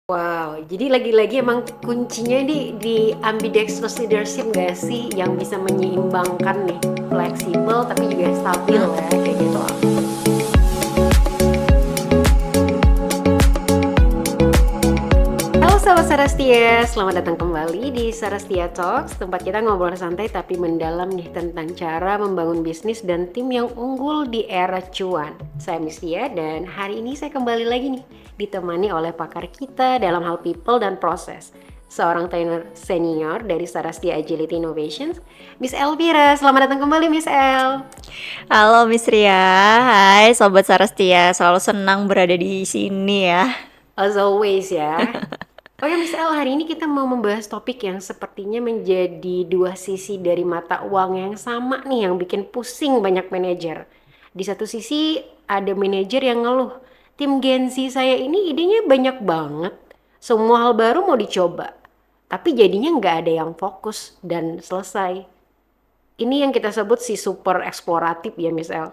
Wow, jadi lagi-lagi emang kuncinya di ambidextrous leadership nggak sih yang bisa menyeimbangkan nih, fleksibel tapi juga stabil ya, kayak gitu. Halo sahabat Sarastia, selamat datang kembali di Sarastia Talks, tempat kita ngobrol santai tapi mendalam nih tentang cara membangun bisnis dan tim yang unggul di era cuan. Saya Mistia dan hari ini saya kembali lagi nih ditemani oleh pakar kita dalam hal people dan proses. Seorang trainer senior dari Sarastia Agility Innovations, Miss Elvira. Selamat datang kembali Miss El. Halo Miss Ria, hai Sobat Sarastia, selalu senang berada di sini ya. As always ya. Oke Miss El, hari ini kita mau membahas topik yang sepertinya menjadi dua sisi dari mata uang yang sama nih, yang bikin pusing banyak manajer. Di satu sisi ada manajer yang ngeluh, tim Gen Z saya ini idenya banyak banget, semua hal baru mau dicoba, tapi jadinya nggak ada yang fokus dan selesai. Ini yang kita sebut si super eksploratif ya Miss El.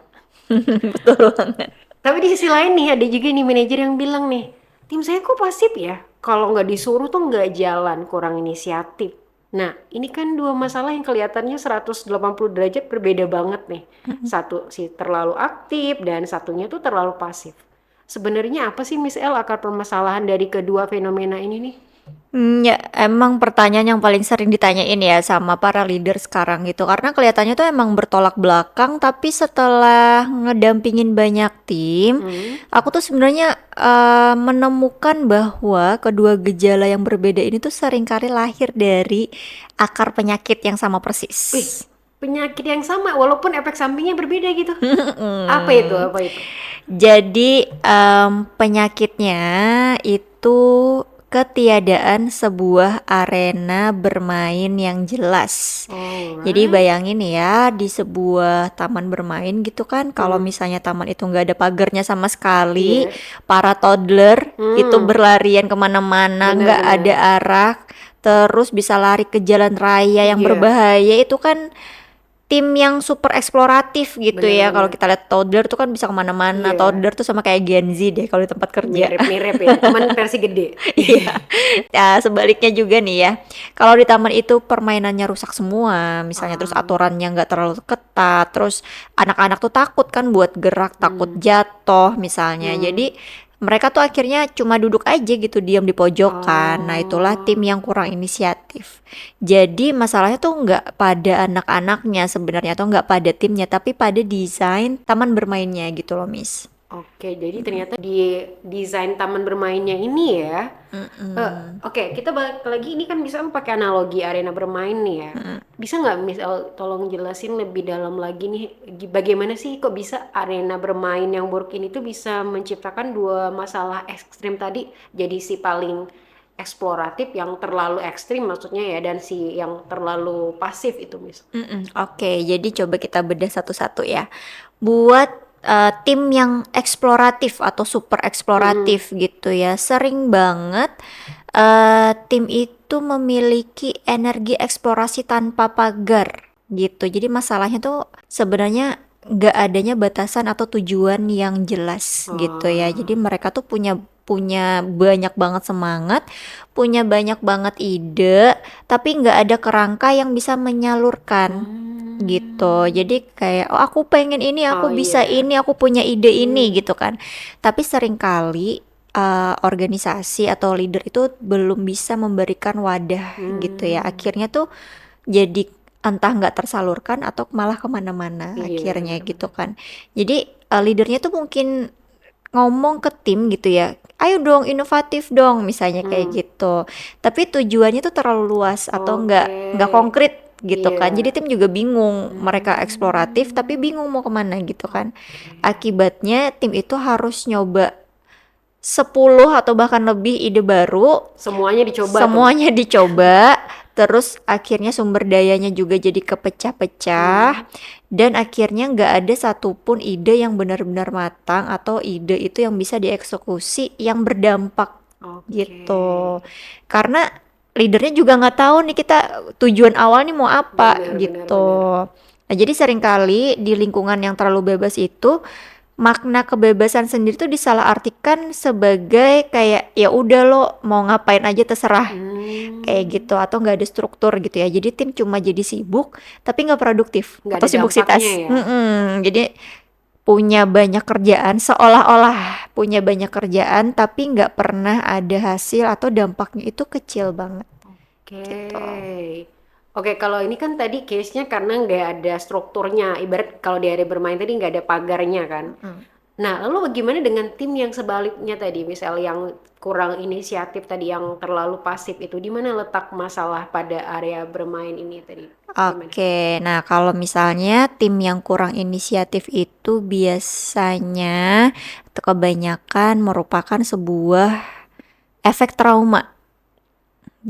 Betul banget. Tapi di sisi lain nih ada juga nih manajer yang bilang nih, tim saya kok pasif ya? Kalau nggak disuruh tuh nggak jalan, kurang inisiatif. Nah, ini kan dua masalah yang kelihatannya 180 derajat berbeda banget nih. Satu si terlalu aktif dan satunya tuh terlalu pasif. Sebenarnya apa sih Miss L akar permasalahan dari kedua fenomena ini nih? Ya emang pertanyaan yang paling sering ditanyain ya sama para leader sekarang gitu, karena kelihatannya tuh emang bertolak belakang, tapi setelah ngedampingin banyak tim, Hmm. aku tuh sebenarnya menemukan bahwa kedua gejala yang berbeda ini tuh seringkali lahir dari akar penyakit yang sama Wih, persis. penyakit yang sama walaupun efek sampingnya berbeda gitu. Apa itu? Apa itu? Jadi, penyakitnya itu ketiadaan sebuah arena bermain yang jelas. Jadi Alright. bayangin ya, di sebuah taman bermain gitu kan, kalau Hmm. misalnya taman itu nggak ada pagarnya sama sekali, Iya. para toddler itu Hmm. berlarian kemana-mana, nggak ada Benar-benar. arah, terus bisa lari ke jalan raya yang Iya, berbahaya, itu kan tim yang super eksploratif gitu ya. Kalau benar-benar. kita lihat toddler tuh kan bisa kemana-mana. Iya, Toddler tuh sama kayak Gen Z deh kalau di tempat kerja. mirip-mirip ya. Cuman versi gede. Iya. Nah, sebaliknya juga nih ya. Kalau di taman itu permainannya rusak semua, misalnya terus Ah, aturannya nggak terlalu ketat, terus anak-anak tuh takut kan buat gerak, takut hmm, jatuh misalnya. hmm. Jadi mereka tuh akhirnya cuma duduk aja gitu diam di pojokan. Nah, itulah tim Oh, yang kurang inisiatif. Jadi masalahnya tuh nggak pada anak-anaknya sebenarnya, atau nggak pada timnya, tapi pada desain taman bermainnya gitu loh, Miss. oke. Jadi ternyata di desain taman bermainnya ini ya. Mm-mm. Oke, kita balik lagi. Ini kan bisa pakai analogi arena bermain nih ya. Bisa nggak misal tolong jelasin lebih dalam lagi nih, bagaimana sih kok bisa arena bermain yang buruk ini tuh bisa menciptakan dua masalah ekstrim tadi, jadi si paling eksploratif yang terlalu ekstrim maksudnya ya, dan si yang terlalu pasif itu misal. Oke, jadi coba kita bedah satu-satu ya. Buat tim yang eksploratif atau super Mm-mm. eksploratif gitu ya, sering banget tim itu memiliki energi eksplorasi tanpa pagar gitu. Jadi masalahnya tuh sebenarnya nggak adanya batasan atau tujuan yang jelas gitu ya. Jadi Ah, mereka tuh punya punya banyak banget semangat, punya banyak banget ide, tapi nggak ada kerangka yang bisa menyalurkan gitu. hmm. Jadi kayak, oh aku pengen ini, Oh aku bisa iya. ini, aku punya ide ini Hmm. gitu kan. Tapi seringkali organisasi atau leader itu belum bisa memberikan wadah gitu ya. Hmm. Akhirnya tuh jadi entah nggak tersalurkan atau malah kemana-mana Iya, akhirnya gitu benar-benar. kan. Jadi leadernya tuh mungkin ngomong ke tim gitu ya, ayo dong inovatif dong misalnya kayak Hmm. gitu, tapi tujuannya tuh terlalu luas atau Oke. nggak konkret gitu kan, jadi Iya. tim juga bingung, mereka eksploratif tapi Hmm. bingung mau kemana gitu kan. Oke. Akibatnya tim itu harus nyoba 10 atau bahkan lebih ide baru, Semuanya dicoba tuh. semuanya dicoba, terus akhirnya sumber dayanya juga jadi kepecah-pecah, Hmm. dan akhirnya nggak ada satupun ide yang benar-benar matang atau ide itu yang bisa dieksekusi yang berdampak Oke. gitu. Karena leadernya juga nggak tahu nih kita tujuan awal nih mau apa Benar, benar, benar. gitu. Nah, jadi seringkali di lingkungan yang terlalu bebas itu makna kebebasan sendiri tuh disalahartikan sebagai kayak ya udah lo mau ngapain aja terserah kayak Hmm, gitu atau nggak ada struktur gitu ya. Jadi tim cuma jadi sibuk tapi nggak produktif nggak atau ada dampaknya sibuksitas. ya. Jadi punya banyak kerjaan seolah-olah punya banyak kerjaan tapi nggak pernah ada hasil atau dampaknya itu kecil banget gitu. Oke. Oke, kalau ini kan tadi case-nya karena nggak ada strukturnya. Ibarat kalau di area bermain tadi nggak ada pagarnya kan. Mm. Nah, lalu bagaimana dengan tim yang sebaliknya tadi? Misal yang kurang inisiatif tadi, yang terlalu pasif itu, di mana letak masalah pada area bermain ini tadi? Gimana? Oke, nah kalau misalnya tim yang kurang inisiatif itu biasanya atau kebanyakan merupakan sebuah efek trauma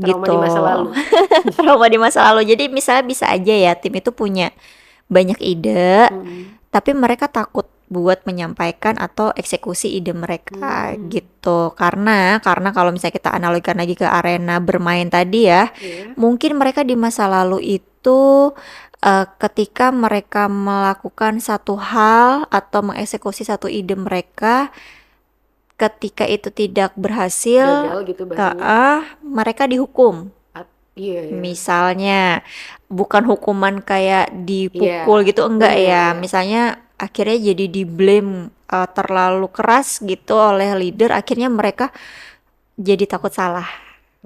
Trauma di gitu. masa lalu. Trauma di masa lalu. Jadi misalnya bisa aja ya tim itu punya banyak ide, Mm-mm. tapi mereka takut buat menyampaikan atau eksekusi ide mereka Hmm, gitu. Karena kalau misalnya kita analogikan lagi ke arena bermain tadi ya, iya. mungkin mereka di masa lalu itu ketika mereka melakukan satu hal atau mengeksekusi satu ide mereka, ketika itu tidak berhasil, Gagal gitu bahasanya. mereka dihukum. Iya, iya. Misalnya, bukan hukuman kayak Iya, dipukul gitu, enggak bener ya. ya. Misalnya akhirnya jadi di-blame terlalu keras gitu oleh leader, akhirnya mereka jadi takut salah.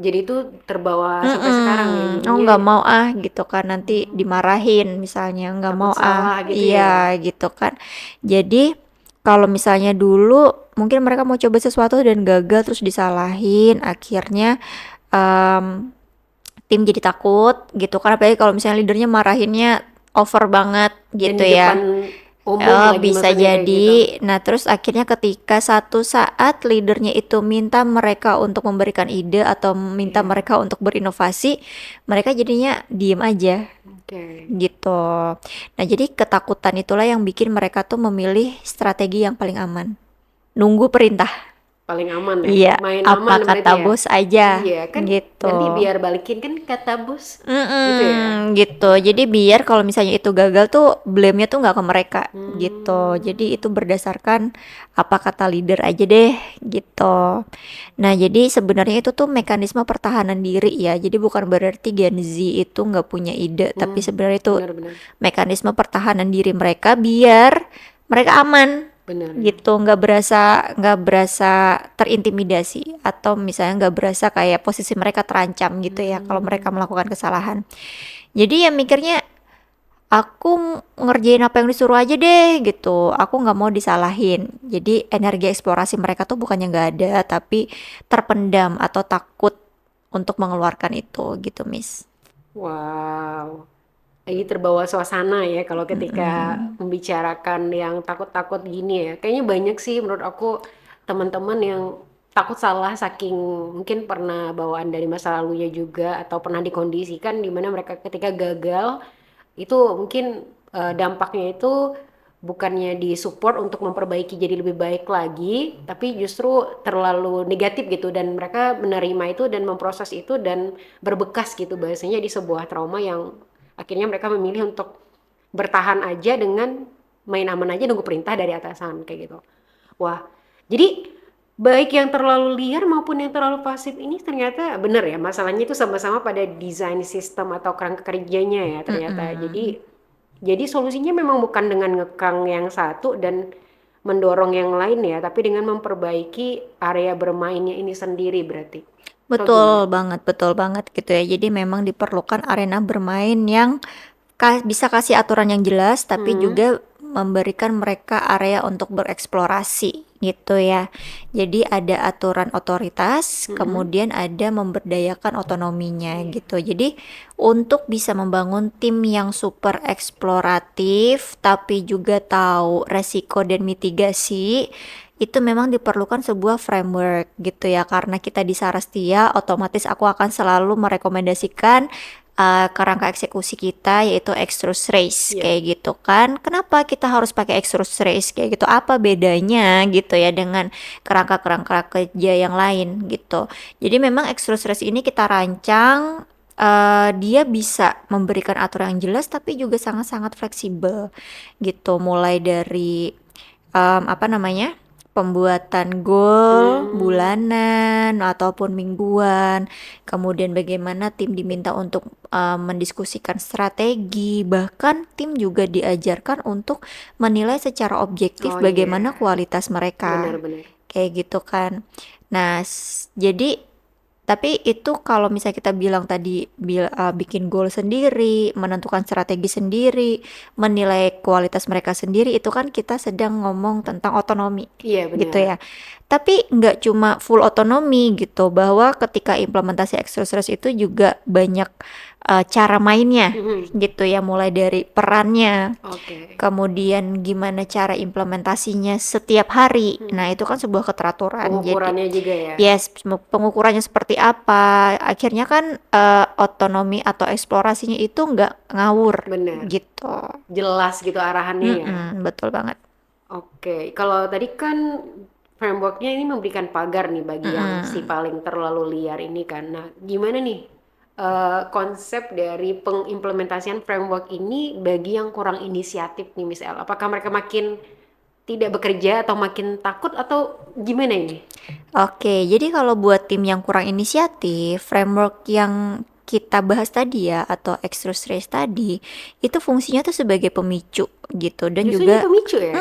Jadi itu terbawa sampai sekarang ya, Oh jadinya nggak mau ah gitu kan nanti hmm, dimarahin misalnya nggak takut mau ah salah gitu iya ya. gitu kan. Jadi kalau misalnya dulu mungkin mereka mau coba sesuatu dan gagal terus disalahin, akhirnya em, tim jadi takut gitu kan. Apalagi kalau misalnya leadernya marahinnya over banget Dan gitu di depan ya. umum Oh, lagi bisa maksudnya kayak gitu. jadi. Nah, terus akhirnya ketika satu saat leadernya itu minta mereka untuk memberikan ide atau minta Iya, mereka untuk berinovasi, mereka jadinya diem aja oke. gitu. Nah, jadi ketakutan itulah yang bikin mereka tuh memilih strategi yang paling aman. Nunggu perintah. Paling aman ya. Iya, Main apa aman berarti kata ya. bos aja Iya, kan gitu. nanti biar balikin kan kata bos gitu ya. Gitu. Jadi biar kalau misalnya itu gagal tuh blame-nya tuh nggak ke mereka gitu. Jadi Hmm, itu berdasarkan apa kata leader aja deh gitu. Nah, jadi sebenarnya itu tuh mekanisme pertahanan diri ya. Jadi bukan berarti Gen Z itu nggak punya ide, tapi sebenarnya itu benar-benar. mekanisme pertahanan diri mereka biar mereka aman Benar. gitu, nggak berasa terintimidasi atau misalnya nggak berasa kayak posisi mereka terancam gitu ya kalau mereka Hmm, melakukan kesalahan. Jadi ya mikirnya aku ngerjain apa yang disuruh aja deh gitu, aku nggak mau disalahin. Jadi energi eksplorasi mereka tuh bukannya nggak ada tapi terpendam atau takut untuk mengeluarkan itu gitu Miss. wow. Lagi terbawa suasana ya kalau ketika Mm-mm. membicarakan yang takut-takut gini ya. Kayaknya banyak sih menurut aku teman-teman yang takut salah saking mungkin pernah bawaan dari masa lalunya juga atau pernah dikondisikan di mana mereka ketika gagal itu mungkin dampaknya itu bukannya disupport untuk memperbaiki jadi lebih baik lagi, tapi justru terlalu negatif gitu dan mereka menerima itu dan memproses itu dan berbekas gitu bahasanya di sebuah trauma yang akhirnya mereka memilih untuk bertahan aja dengan main aman aja nunggu perintah dari atasan kayak gitu. Wah, jadi baik yang terlalu liar maupun yang terlalu pasif ini ternyata benar ya masalahnya itu sama-sama pada desain sistem atau kerangka kerjanya ya ternyata. Mm-mm. Jadi solusinya memang bukan dengan ngekang yang satu dan mendorong yang lain ya, tapi dengan memperbaiki area bermainnya ini sendiri berarti. Atau gimana? Betul banget gitu ya. Jadi memang diperlukan arena bermain yang bisa kasih aturan yang jelas, tapi Hmm, juga memberikan mereka area untuk bereksplorasi gitu ya. Jadi ada aturan otoritas, hmm, kemudian ada memberdayakan otonominya iya. gitu. Jadi untuk bisa membangun tim yang super eksploratif, tapi juga tahu resiko dan mitigasi, itu memang diperlukan sebuah framework gitu ya. Karena kita di Sarastia, otomatis aku akan selalu merekomendasikan kerangka eksekusi kita yaitu extrude race Iya. kayak gitu kan. Kenapa kita harus pakai extrude race kayak gitu? Apa bedanya gitu ya dengan kerangka-kerangka kerja yang lain gitu. Jadi memang extrude race ini kita rancang dia bisa memberikan aturan yang jelas tapi juga sangat-sangat fleksibel gitu. Mulai dari apa namanya, pembuatan goal Hmm, bulanan ataupun mingguan, kemudian bagaimana tim diminta untuk mendiskusikan strategi, bahkan tim juga diajarkan untuk menilai secara objektif oh bagaimana iya, kualitas mereka, benar-benar. kayak gitu kan. Nah, jadi tapi itu kalau misalnya kita bilang tadi bikin goal sendiri, menentukan strategi sendiri, menilai kualitas mereka sendiri, itu kan kita sedang ngomong tentang otonomi Iya gitu benar. ya. Tapi nggak cuma full otonomi gitu, bahwa ketika implementasi exercise itu juga banyak cara mainnya Mhm. gitu ya, mulai dari perannya, Oke. kemudian gimana cara implementasinya setiap hari. Nah, Mhm. itu kan sebuah keteraturan. Jadi Pengukurannya juga ya. yes, pengukurannya seperti apa. Akhirnya kan otonomi atau eksplorasinya itu nggak ngawur Benar. gitu. Jelas gitu arahannya ya. Betul banget. Oke, kalau tadi kan frameworknya ini memberikan pagar nih bagi yang si Mm-mm. paling terlalu liar ini kan. Nah, gimana nih konsep dari pengimplementasian framework ini bagi yang kurang inisiatif nih, Miss El? Apakah mereka makin tidak bekerja atau makin takut atau gimana ini? Oke, jadi kalau buat tim yang kurang inisiatif, framework yang kita bahas tadi ya, atau extrude race tadi, itu fungsinya tuh sebagai pemicu gitu, dan Justru jadi juga pemicu ya?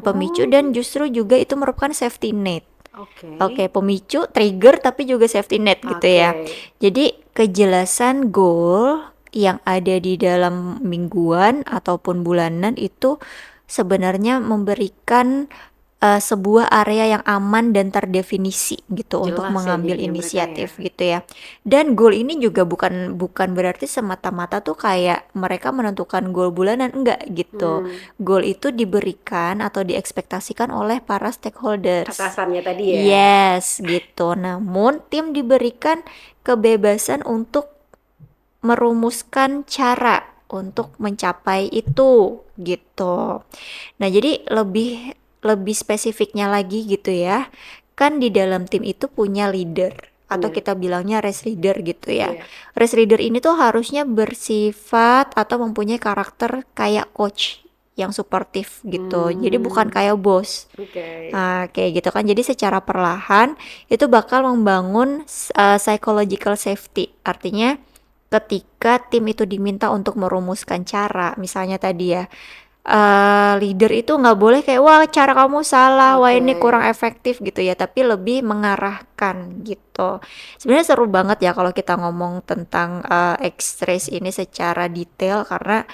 pemicu, Oh, dan justru juga itu merupakan safety net. oke. Oke, pemicu, trigger, tapi juga safety net gitu Oke. ya. Jadi kejelasan goal yang ada di dalam mingguan ataupun bulanan itu sebenarnya memberikan sebuah area yang aman dan terdefinisi gitu untuk Jelas ya mengambil jadinya mereka ya. inisiatif gitu ya. Dan goal ini juga bukan bukan berarti semata-mata tuh kayak mereka menentukan goal bulanan, enggak gitu. Hmm, Goal itu diberikan atau diekspektasikan oleh para stakeholders. atasannya tadi ya. Yes, gitu. Namun tim diberikan kebebasan untuk merumuskan cara untuk mencapai itu gitu. Nah, jadi lebih lebih spesifiknya lagi gitu ya. Kan di dalam tim itu punya leader atau Bener. kita bilangnya race leader gitu ya. Iya. Race leader ini tuh harusnya bersifat atau mempunyai karakter kayak coach yang suportif gitu. Jadi bukan Hmm, kayak bos. oke. Nah, kayak gitu kan. Jadi secara perlahan itu bakal membangun psychological safety. Artinya ketika tim itu diminta untuk merumuskan cara, misalnya tadi ya, leader itu nggak boleh kayak wah cara kamu salah, wah Oke. ini kurang efektif gitu ya, tapi lebih mengarahkan gitu. Sebenarnya seru banget ya kalau kita ngomong tentang X-rays ini secara detail, karena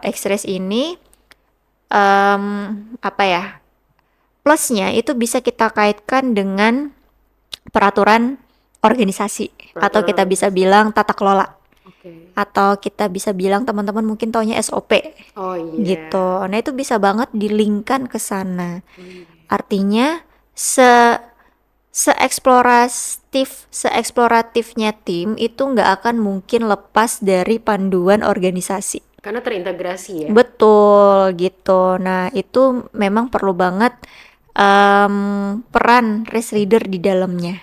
X-rays ini apa ya, plusnya itu bisa kita kaitkan dengan peraturan organisasi, atau Peraturan kita bisa organisasi. bilang tata kelola, Oke. atau kita bisa bilang teman-teman mungkin taunya SOP Oh iya. gitu. Nah, itu bisa banget dilingkan ke sana. Oh iya. Artinya se seeksploratifnya tim itu nggak akan mungkin lepas dari panduan organisasi. Karena terintegrasi ya. Betul gitu. Nah, itu memang perlu banget peran race leader di dalamnya.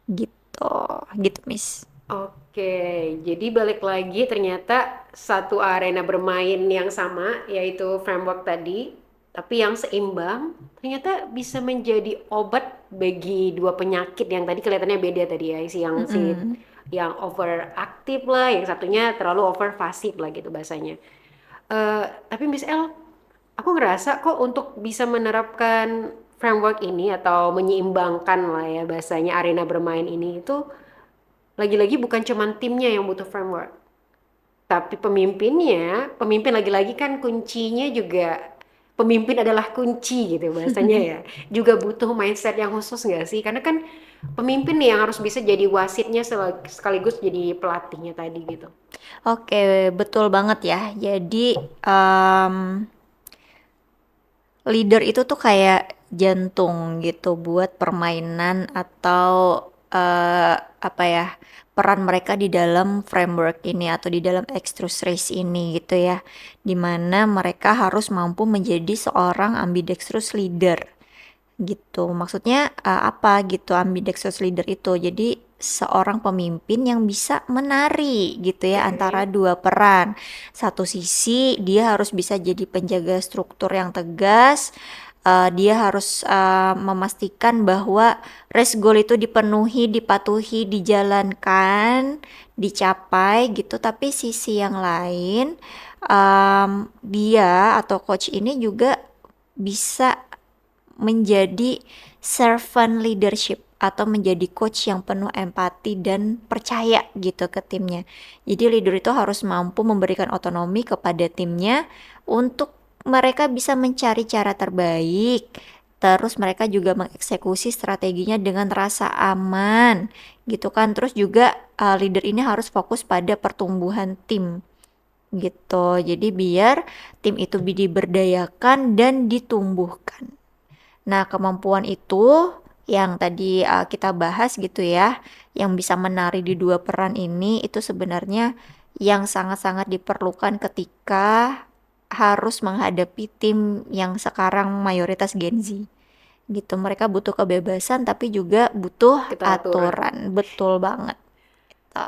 Gitu. Gitu, Miss. Oke, jadi balik lagi ternyata satu arena bermain yang sama, yaitu framework tadi, tapi yang seimbang, ternyata bisa menjadi obat bagi dua penyakit yang tadi kelihatannya beda tadi ya, si Mm-mm. yang overaktif lah, yang satunya terlalu overfasif lah gitu bahasanya. Tapi Miss L, aku ngerasa kok untuk bisa menerapkan framework ini atau menyeimbangkan lah ya bahasanya arena bermain ini itu lagi-lagi bukan cuman timnya yang butuh framework, tapi pemimpinnya, pemimpin lagi-lagi kan kuncinya juga pemimpin adalah kunci gitu bahasanya ya. Juga butuh mindset yang khusus nggak sih? Karena kan pemimpin nih yang harus bisa jadi wasitnya sekaligus jadi pelatihnya tadi gitu. Oke, betul banget ya. Jadi, leader itu tuh kayak jantung gitu buat permainan atau apa ya, peran mereka di dalam framework ini atau di dalam extrude race ini gitu ya. Dimana mereka harus mampu menjadi seorang ambidextrous leader gitu. Maksudnya apa gitu ambidextrous leader itu? Jadi seorang pemimpin yang bisa menari gitu ya antara Oke. dua peran. Satu sisi dia harus bisa jadi penjaga struktur yang tegas, Dia harus memastikan bahwa race goal itu dipenuhi, dipatuhi, dijalankan, dicapai gitu. Tapi sisi yang lain, dia atau coach ini juga bisa menjadi servant leadership atau menjadi coach yang penuh empati dan percaya gitu ke timnya. Jadi leader itu harus mampu memberikan otonomi kepada timnya untuk mereka bisa mencari cara terbaik. Terus mereka juga mengeksekusi strateginya dengan rasa aman gitu kan. Terus juga leader ini harus fokus pada pertumbuhan tim gitu. Jadi biar tim itu diberdayakan dan ditumbuhkan. Nah, kemampuan itu yang tadi kita bahas gitu ya, yang bisa menari di dua peran ini itu sebenarnya yang sangat-sangat diperlukan ketika harus menghadapi tim yang sekarang mayoritas Gen Z gitu. Mereka butuh kebebasan tapi juga butuh Keteraturan. aturan. Betul banget. Gitu.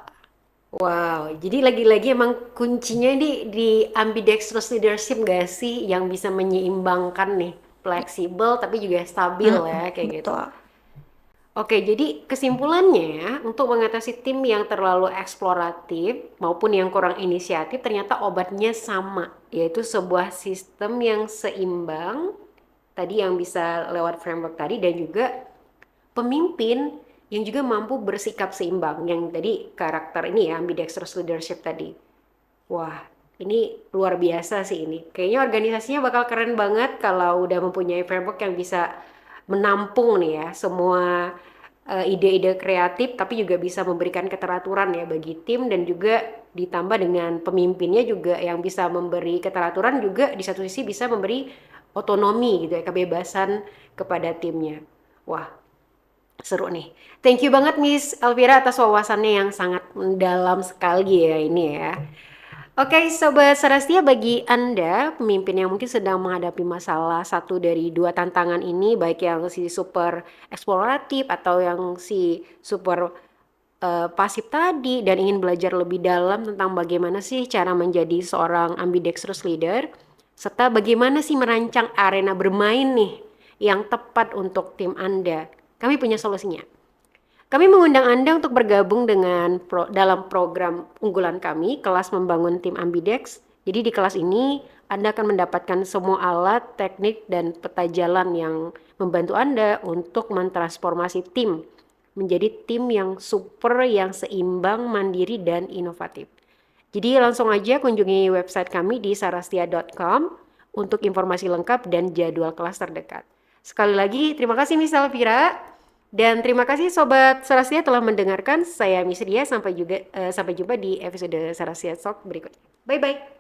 Wow, jadi lagi-lagi emang kuncinya di ambidextrous leadership gak sih yang bisa menyeimbangkan nih, fleksibel tapi juga stabil ya kayak gitu. Betul. Oke, jadi kesimpulannya untuk mengatasi tim yang terlalu eksploratif maupun yang kurang inisiatif ternyata obatnya sama, yaitu sebuah sistem yang seimbang tadi yang bisa lewat framework tadi dan juga pemimpin yang juga mampu bersikap seimbang yang tadi karakter ini ya ambidextrous leadership tadi. Wah, ini luar biasa sih ini. Kayaknya organisasinya bakal keren banget kalau udah mempunyai framework yang bisa menampung nih ya semua ide-ide kreatif tapi juga bisa memberikan keteraturan ya bagi tim dan juga ditambah dengan pemimpinnya juga yang bisa memberi keteraturan juga di satu sisi bisa memberi otonomi gitu ya, kebebasan kepada timnya. Wah, seru nih. Thank you banget Miss Elvira atas wawasannya yang sangat mendalam sekali ya ini ya. Oke, Sobat Sarastia, bagi Anda, pemimpin yang mungkin sedang menghadapi masalah satu dari dua tantangan ini, baik yang si super eksploratif atau yang si super pasif tadi, dan ingin belajar lebih dalam tentang bagaimana sih cara menjadi seorang ambidextrous leader, serta bagaimana sih merancang arena bermain nih yang tepat untuk tim Anda. Kami punya solusinya. Kami mengundang Anda untuk bergabung dalam program unggulan kami, kelas membangun tim Ambidex. Jadi di kelas ini Anda akan mendapatkan semua alat, teknik, dan peta jalan yang membantu Anda untuk mentransformasi tim menjadi tim yang super, yang seimbang, mandiri, dan inovatif. Jadi langsung aja kunjungi website kami di sarastia.com untuk informasi lengkap dan jadwal kelas terdekat. Sekali lagi, terima kasih Miss Elvira. Dan terima kasih Sobat Sarastia telah mendengarkan. Saya Miss Ria, sampai jumpa di episode Sarastia Talk berikutnya. Bye-bye.